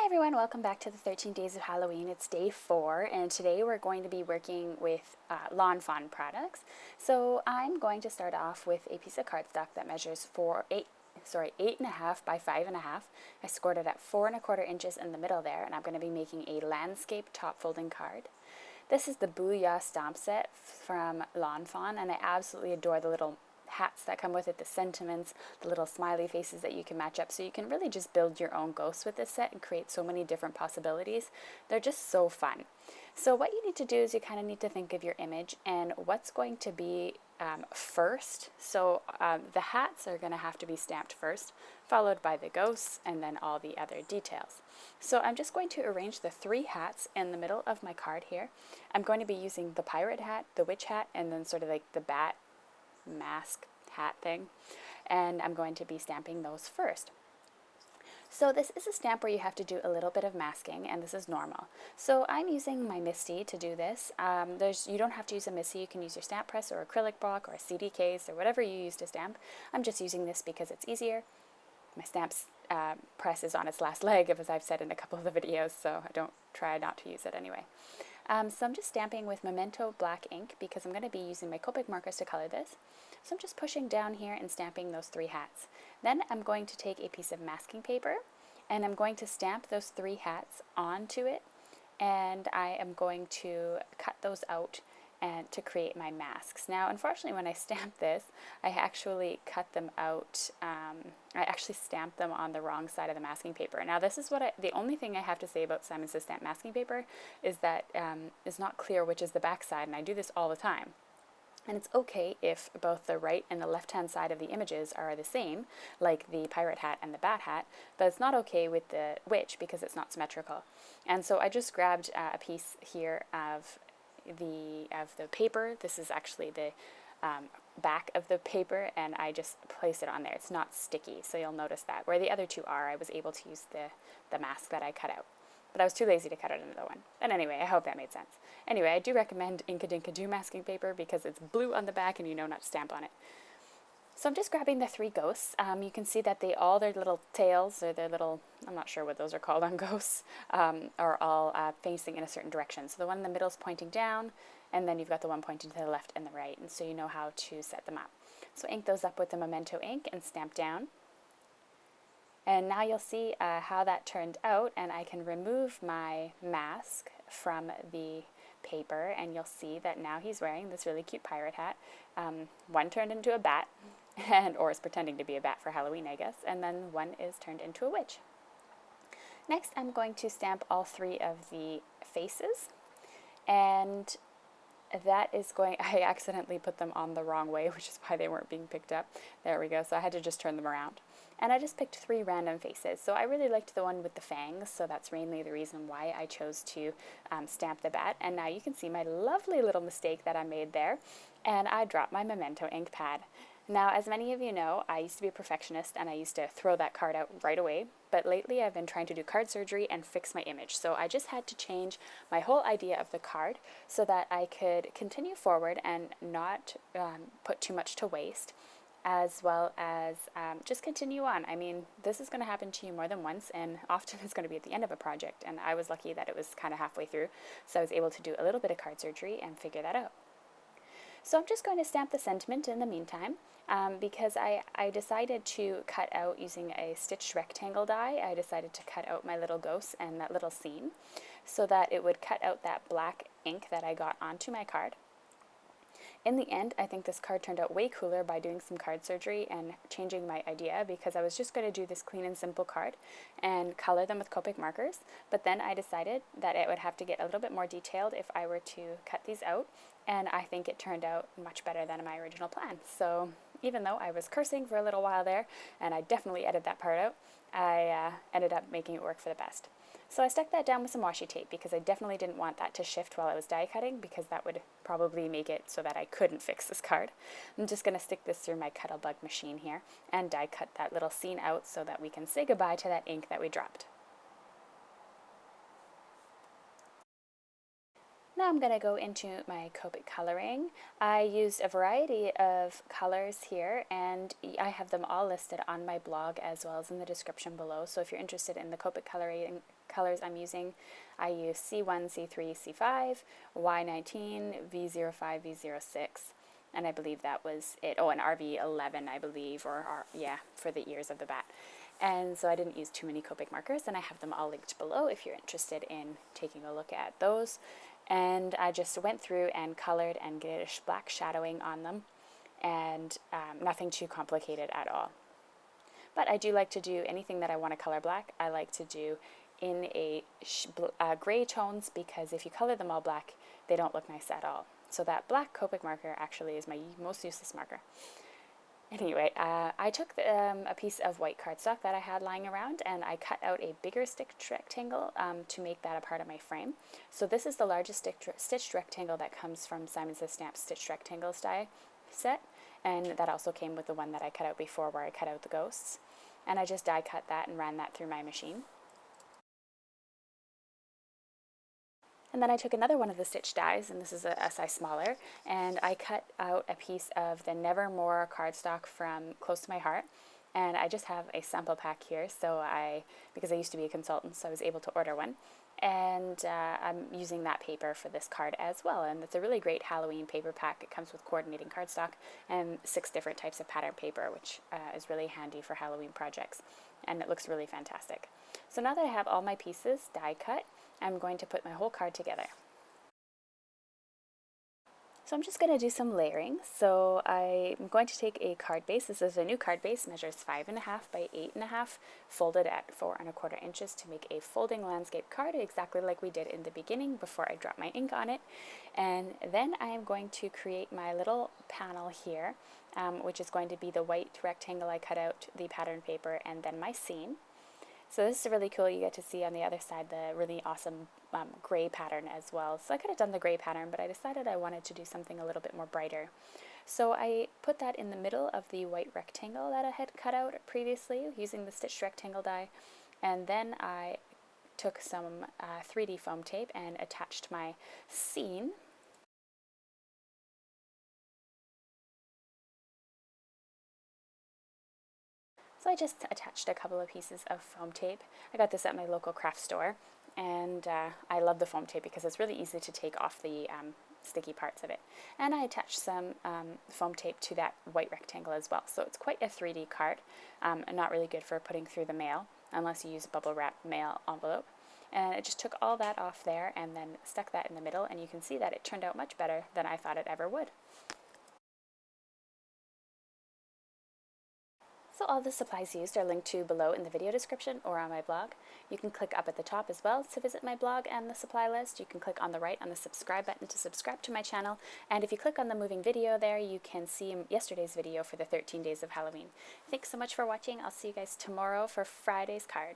Everyone, welcome back to the 13 Days of Halloween. It's day 4, and today we're going to be working with Lawn Fawn products. So I'm going to start off with a piece of cardstock that measures 8.5 by 5.5. I scored it at 4.25 inches in the middle there, and I'm going to be making a landscape top folding card. This is the Booyah Stomp set from Lawn Fawn, and I absolutely adore the little hats that come with it, the sentiments, the little smiley faces that you can match up. So you can really just build your own ghosts with this set and create so many different possibilities. They're just so fun. So what you need to do is you kind of need to think of your image and what's going to be first. So the hats are going to have to be stamped first, followed by the ghosts, and then all the other details. So I'm just going to arrange the 3 hats in the middle of my card here. I'm going to be using the pirate hat, the witch hat, and then sort of like the bat mask hat thing, and I'm going to be stamping those first. So this is a stamp where you have to do a little bit of masking, and this is normal. So I'm using my Misty to do this. You don't have to use a Misty. You can use your stamp press or acrylic block or a CD case or whatever you use to stamp. I'm just using this because it's easier. My stamp press is on its last leg, as I've said in a couple of the videos, so I don't try not to use it anyway. So I'm just stamping with Memento black ink because I'm going to be using my Copic markers to color this. So I'm just pushing down here and stamping those 3 hats. Then I'm going to take a piece of masking paper and I'm going to stamp those 3 hats onto it, and I am going to cut those out and to create my masks. Now, unfortunately, when I stamped this, I actually cut them out. I actually stamped them on the wrong side of the masking paper. Now, this is the only thing I have to say about Simon Says Stamp masking paper is that it's not clear which is the back side, and I do this all the time. And it's okay if both the right and the left-hand side of the images are the same, like the pirate hat and the bat hat, but it's not okay with the witch because it's not symmetrical. And so I just grabbed a piece here of the paper. This is actually the back of the paper, and I just placed it on there. It's not sticky, so you'll notice that. Where the other 2 are, I was able to use the mask that I cut out. But I was too lazy to cut out another one. And anyway, I hope that made sense. Anyway, I do recommend Inkadinka masking paper because it's blue on the back and you know not to stamp on it. So I'm just grabbing the 3 ghosts. You can see that their little tails, or their little, I'm not sure what those are called on ghosts, are all facing in a certain direction. So the one in the middle is pointing down, and then you've got the one pointing to the left and the right, and so you know how to set them up. So ink those up with the Memento ink and stamp down. And now you'll see how that turned out, and I can remove my mask from the paper, and you'll see that now he's wearing this really cute pirate hat. One turned into a bat, or is pretending to be a bat for Halloween, I guess, and then one is turned into a witch. Next, I'm going to stamp all 3 of the faces, and that is I accidentally put them on the wrong way, which is why they weren't being picked up. There we go, so I had to just turn them around. And I just picked 3 random faces. So I really liked the one with the fangs, so that's mainly the reason why I chose to stamp the bat. And now you can see my lovely little mistake that I made there, and I dropped my Memento ink pad. Now, as many of you know, I used to be a perfectionist and I used to throw that card out right away, but lately I've been trying to do card surgery and fix my image. So I just had to change my whole idea of the card so that I could continue forward and not put too much to waste, as well as just continue on. I mean, this is going to happen to you more than once, and often it's going to be at the end of a project, and I was lucky that it was kind of halfway through, so I was able to do a little bit of card surgery and figure that out. So I'm just going to stamp the sentiment in the meantime, because I decided to cut out using a stitched rectangle die. I decided to cut out my little ghosts and that little scene so that it would cut out that black ink that I got onto my card. In the end, I think this card turned out way cooler by doing some card surgery and changing my idea, because I was just going to do this clean and simple card and color them with Copic markers, but then I decided that it would have to get a little bit more detailed if I were to cut these out, and I think it turned out much better than my original plan. So even though I was cursing for a little while there, and I definitely edited that part out, I ended up making it work for the best. So I stuck that down with some washi tape because I definitely didn't want that to shift while I was die cutting, because that would probably make it so that I couldn't fix this card. I'm just going to stick this through my Cuttlebug machine here and die cut that little scene out so that we can say goodbye to that ink that we dropped. Now I'm going to go into my Copic coloring. I used a variety of colors here, and I have them all listed on my blog as well as in the description below. So if you're interested in the Copic colors I'm using. I use C1, C3, C5, Y19, V05, V06, and I believe that was it. Oh, and RV11, I believe, yeah, for the ears of the bat. And so I didn't use too many Copic markers, and I have them all linked below if you're interested in taking a look at those. And I just went through and colored and did a black shadowing on them, and nothing too complicated at all. But I do like to do anything that I want to color black, I like to do in a gray tones, because if you color them all black, they don't look nice at all. So that black Copic marker actually is my most useless marker. Anyway, I took a piece of white cardstock that I had lying around, and I cut out a bigger stitched rectangle to make that a part of my frame. So this is the largest stitched rectangle that comes from Simon Says Stamp's Stitched Rectangles die set, and that also came with the one that I cut out before where I cut out the ghosts. And I just die cut that and ran that through my machine. And then I took another one of the stitch dies, and this is a size smaller, and I cut out a piece of the Nevermore cardstock from Close to My Heart. And I just have a sample pack here, so because I used to be a consultant, so I was able to order one. And I'm using that paper for this card as well, and it's a really great Halloween paper pack. It comes with coordinating cardstock and 6 different types of pattern paper, which is really handy for Halloween projects, and it looks really fantastic. So now that I have all my pieces die cut, I'm going to put my whole card together. So I'm just going to do some layering. So I'm going to take a card base. This is a new card base, measures 5.5 by 8.5, folded at 4.25 inches to make a folding landscape card, exactly like we did in the beginning before I dropped my ink on it. And then I am going to create my little panel here, which is going to be the white rectangle I cut out, the pattern paper, and then my scene. So this is really cool. You get to see on the other side the really awesome gray pattern as well. So I could have done the gray pattern, but I decided I wanted to do something a little bit more brighter. So I put that in the middle of the white rectangle that I had cut out previously using the stitched rectangle die. And then I took some 3D foam tape and attached my scene. So I just attached a couple of pieces of foam tape. I got this at my local craft store, and I love the foam tape because it's really easy to take off the sticky parts of it. And I attached some foam tape to that white rectangle as well. So it's quite a 3D card, not really good for putting through the mail unless you use a bubble wrap mail envelope. And I just took all that off there and then stuck that in the middle, and you can see that it turned out much better than I thought it ever would. So all the supplies used are linked to below in the video description or on my blog. You can click up at the top as well to visit my blog and the supply list. You can click on the right on the subscribe button to subscribe to my channel. And if you click on the moving video there, you can see yesterday's video for the 13 days of Halloween. Thanks so much for watching. I'll see you guys tomorrow for Friday's card.